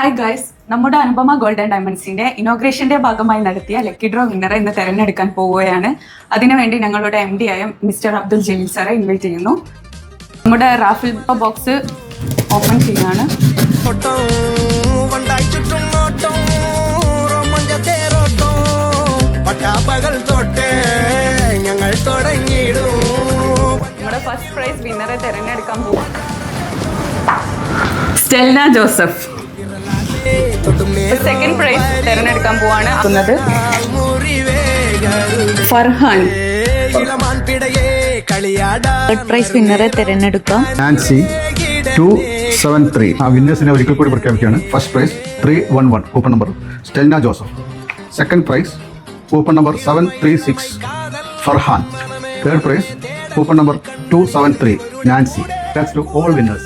Hi guys, നമ്മുടെ Anupama gold and ഡയമണ്ട്സിന്റെ ഇനോഗ്രേഷന്റെ ഭാഗമായി നടത്തിയ ലക്കി ഡ്രോ വിന്നറെ ഇന്ന് തെരഞ്ഞെടുക്കാൻ പോവുകയാണ്. അതിനുവേണ്ടി ഞങ്ങളുടെ MD ആയ മിസ്റ്റർ അബ്ദുൽ ജലീൽ സാറെ ഇൻവൈറ്റ് ചെയ്യുന്നു. നമ്മുടെ റാഫിൽ ബോക്സ് ഓപ്പൺ ചെയ്യാണ്. നമ്മുടെ ഫസ്റ്റ് പ്രൈസ് വിന്നറെ തെരഞ്ഞെടുക്കാൻ പോകും സ്റ്റെൽന ജോസഫ്. സെക്കൻഡ് പ്രൈസ് തെരഞ്ഞെടുക്കാൻ പോവാണ് ഫർഹാൻ. തേർഡ് പ്രൈസ് വിന്നറെ തിരഞ്ഞെടുക്കാം നാൻസി 273. ആ വിന്നേഴ്സിനെ ഒരിക്കൽ കൂടി പ്രഖ്യാപിക്കുകയാണ്. First prize 311 coupon number Stelna Joseph. Second prize coupon number 736 Farhan. Third prize coupon number 273 Nancy. Thanks to all winners.